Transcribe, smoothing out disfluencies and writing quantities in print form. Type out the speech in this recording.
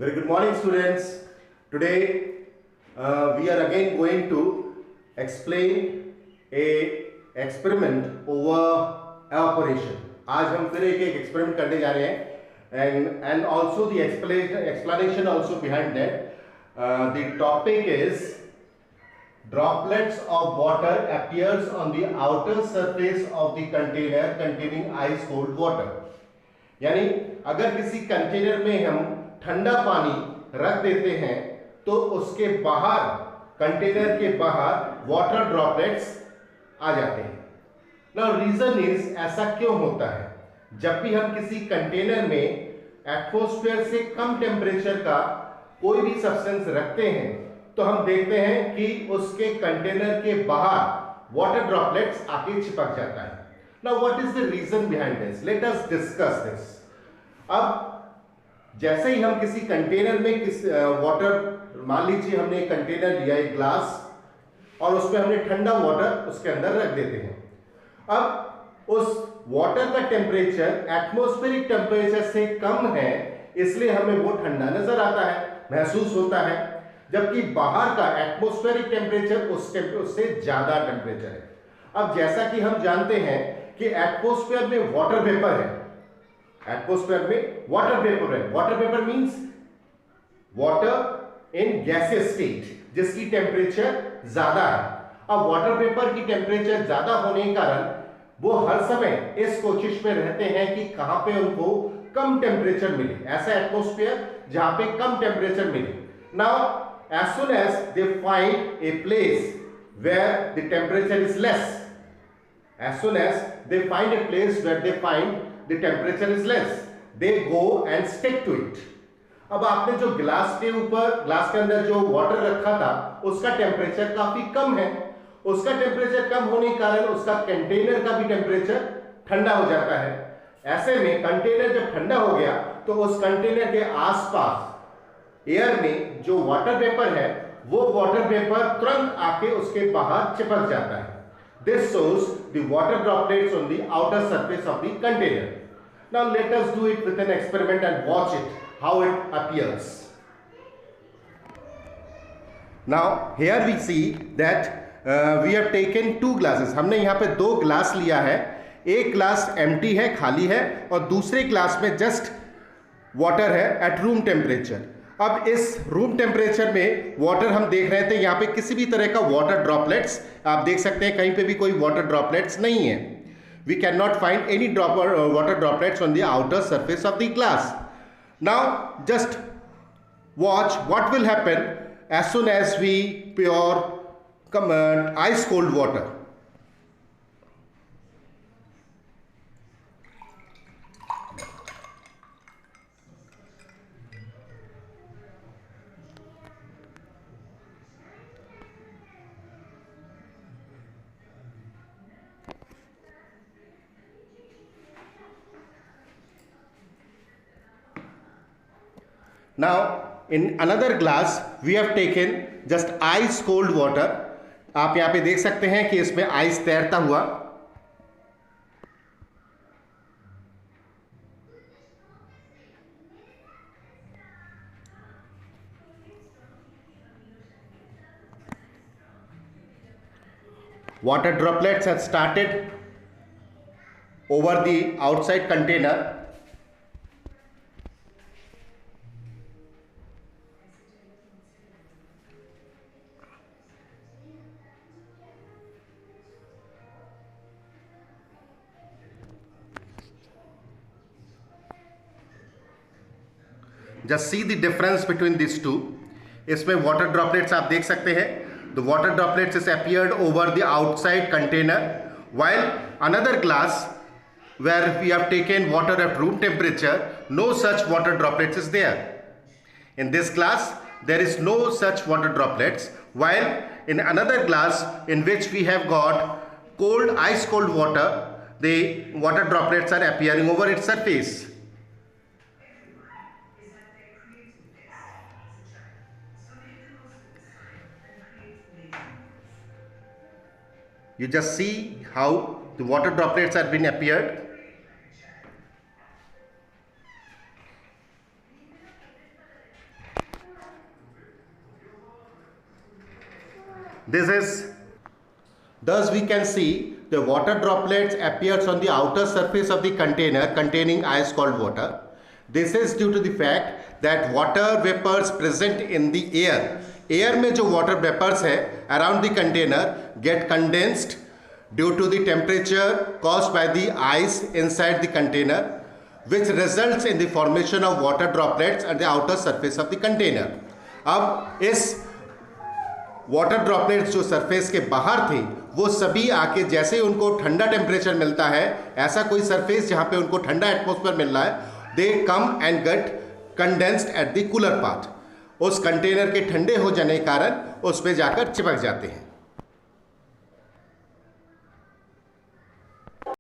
Very good morning, students. Today we are again going to explain a experiment over evaporation. आज हम फिर एक experiment करने जा रहे हैं and also the explanation also behind that. The topic is droplets of water appears on the outer surface of the container containing ice cold water. यानी अगर किसी कंटेनर में हम ठंडा पानी रख देते हैं तो उसके बाहर, कंटेनर के बाहर वाटर ड्रॉपलेट्स आ जाते हैं. नाउ रीजन इज, ऐसा क्यों होता है? जब भी हम किसी कंटेनर में एटमॉस्फेयर से कम टेम्परेचर का कोई भी सब्सटेंस रखते हैं तो हम देखते हैं कि उसके कंटेनर के बाहर वाटर ड्रॉपलेट्स आके चिपक जाता है. Now what is the reason behind this? Let us discuss this. अब जैसे ही हम किसी कंटेनर में वाटर, मान लीजिए हमने एक कंटेनर लिया, एक ग्लास, और उसमें हमने ठंडा वाटर उसके अंदर रख देते हैं. अब उस वाटर का टेम्परेचर एटमॉस्फेरिक टेम्परेचर से कम है, इसलिए हमें वो ठंडा नजर आता है, महसूस होता है, जबकि बाहर का एटमॉस्फेरिक टेम्परेचर उससे ज्यादा टेम्परेचर है. अब जैसा कि हम जानते हैं कि एटमॉस्फेयर में वाटर वेपर है, एटमॉस्फेयर में वाटर वेपर है. Water vapour means water in gaseous state, जिसकी टेम्परेचर ज्यादा है. अब वाटर वेपर की टेम्परेचर ज्यादा होने के कारण वो हर समय इस कोशिश में रहते हैं कि कहां पे उनको कम टेम्परेचर मिले, ऐसा एटमॉस्फेयर जहां पे कम टेम्परेचर मिले. Now as soon as they find a place where the temperature is less, as soon as they find a place where they find the temperature is less, they go and stick to it. अब आपने जो glass के ऊपर, glass के अंदर जो water रखा था उसका टेम्परेचर काफी कम है. उसका टेम्परेचर कम होने के कारण उसका कंटेनर का भी टेम्परेचर ठंडा हो जाता है. ऐसे में कंटेनर जब ठंडा हो गया तो उस कंटेनर के आसपास एयर में जो वाटर वेपर है वो वाटर वेपर तुरंत आके उसके बाहर चिपक जाता है. This shows the water droplets on the outer surface of the container. Now let us do it with an experiment and watch it, how it appears. Now here we see that we have taken two glasses. हमने यहाँ पे दो glass लिया है. एक glass empty है, खाली है, और दूसरे ग्लास में जस्ट वाटर है एट रूम टेम्परेचर. अब इस रूम टेम्परेचर में वाटर हम देख रहे थे, यहाँ पे किसी भी तरह का वाटर ड्रॉपलेट्स आप देख सकते हैं, कहीं पे भी कोई वाटर ड्रॉपलेट्स नहीं है. We can not find any water droplets on the outer surface of the glass. Now just watch what will happen as soon as we pour ice cold water. Now in another glass we have taken just ice cold water. आप यहाँ पे देख सकते हैं कि इसमें ice तैरता हुआ. Water droplets have started over the outside container. Just see the difference between these two. इसमें water droplets आप देख सकते हैं. The water droplets is appeared over the outside container, while another glass where we have taken water at room temperature, no such water droplets is there. In this glass there is no such water droplets, while in another glass in which we have got cold, ice cold water, the water droplets are appearing over its surface. You just see how the water droplets have been appeared. This is, thus we can see the water droplets appears on the outer surface of the container containing ice called water. This is due to the fact that water vapors present in the air. Air में जो water vapors है around the container get condensed due to the temperature caused by the ice inside the container, which results in the formation of water droplets at the outer surface of the container. अब इस water droplets जो surface के बाहर थे वो सभी आके जैसे ही उनको ठंडा टेम्परेचर मिलता है, ऐसा कोई सरफेस जहाँ पे उनको ठंडा एटमॉस्फेयर मिल रहा है, they come and get condensed at the cooler part. उस कंटेनर के ठंडे हो जाने के कारण उस पे जाकर चिपक जाते हैं.